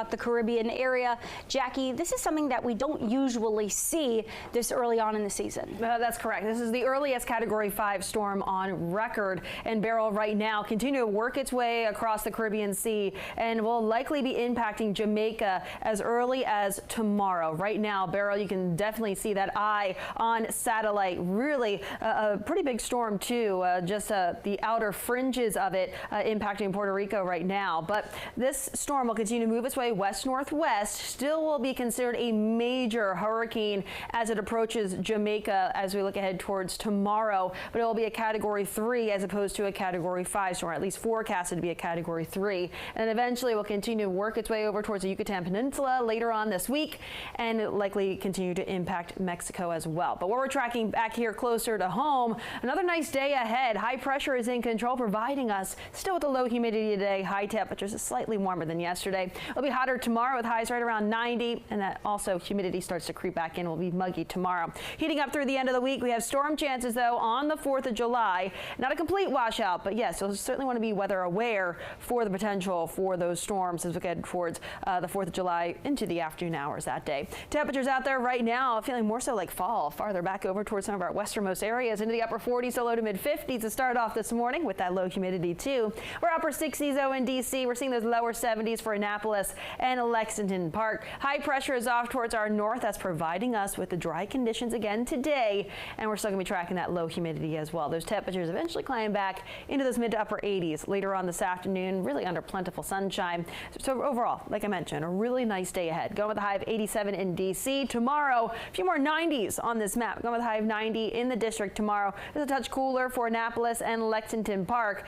throughout the Caribbean area. Jackie, this is something that we don't usually see this early on in the season. That's correct. This is the earliest Category 5 storm on record, and Beryl right now continue to work its way across the Caribbean Sea and will likely be impacting Jamaica as early as tomorrow. Right now, Beryl, you can definitely see that eye on satellite. Really a pretty big storm too, just the outer fringes of it impacting Puerto Rico right now. But this storm will continue to move its way west-northwest, still will be considered a major hurricane as it approaches Jamaica as we look ahead towards tomorrow, but it will be a Category 3 as opposed to a Category 5 storm, at least forecasted to be a Category 3, and eventually will continue to work its way over towards the Yucatan Peninsula later on this week and likely continue to impact Mexico as well. But what we're tracking back here closer to home, another nice day ahead. High pressure is in control, providing us still with a low humidity today. High temperatures is slightly warmer than yesterday. It'll be hotter tomorrow with highs right around 90, and that also humidity starts to creep back in. Will be muggy tomorrow. Heating up through the end of the week. We have storm chances though on the 4th of July. Not a complete washout, but yes, you'll certainly want to be weather aware for the potential for those storms as we get towards the 4th of July into the afternoon hours that day. Temperatures out there right now feeling more so like fall, farther back over towards some of our westernmost areas into the upper 40s to low to mid 50s to start off this morning with that low humidity too. We're upper 60s though in D.C. We're seeing those lower 70s for Annapolis and Lexington Park. High pressure is off towards our north. That's providing us with the dry conditions again today, and we're still going to be tracking that low humidity as well. Those temperatures eventually climb back into those mid to upper 80s later on this afternoon, really under plentiful sunshine. So overall, like I mentioned, a really nice day ahead. Going with a high of 87 in D.C. Tomorrow, a few more 90s on this map. Going with a high of 90 in the district tomorrow. It's a touch cooler for Annapolis and Lexington Park.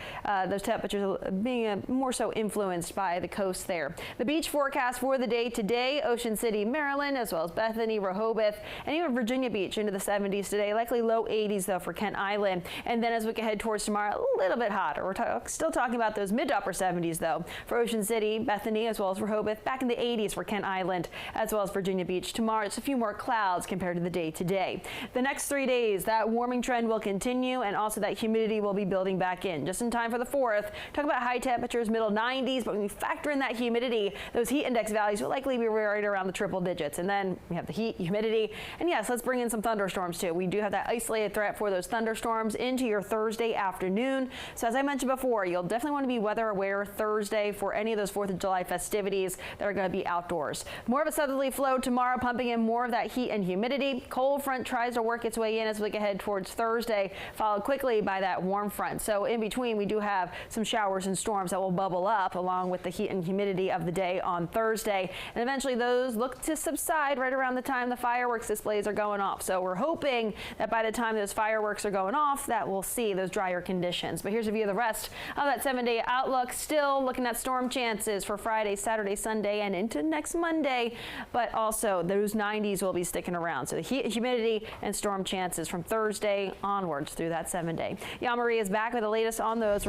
Those temperatures being more so influenced by the coast there. The beach forecast for the day today, Ocean City, Maryland, as well as Bethany, Rehoboth, and even Virginia Beach into the 70s today. Likely low 80s though for Kent Island. And then as we head towards tomorrow, a little bit hotter. We're still talking about those mid to upper 70s though for Ocean City, Bethany, as well as Rehoboth. Back in the 80s for Kent Island, as well as Virginia Beach. Tomorrow it's a few more clouds compared to the day today. The next 3 days, that warming trend will continue, and also that humidity will be building back in just in time for the 4th. Talk about high temperatures, middle 90s, but when we factor in that humidity, those heat index values will likely be right around the triple digits. And then we have the heat, humidity, and yes, let's bring in some thunderstorms too. We do have that isolated threat for those thunderstorms into your Thursday afternoon. So as I mentioned before, you'll definitely want to be weather aware Thursday for any of those 4th of July festivities that are going to be outdoors. More of a southerly flow tomorrow, pumping in more of that heat and humidity. Cold front tries to work its way in as we get ahead towards Thursday, followed quickly by that warm front. So in between, we do have some showers and storms that will bubble up along with the heat and humidity of the day on Thursday. And eventually those look to subside right around the time the fireworks displays are going off. So we're hoping that by the time those fireworks are going off, that we'll see those drier conditions. But here's a view of the rest of that 7-day outlook. Still looking at storm chances for Friday, Saturday, Sunday, and into next Monday. But also those 90s will be sticking around. So the heat, humidity, and storm chances from Thursday onwards through that 7-day. Marie is back with the latest on those.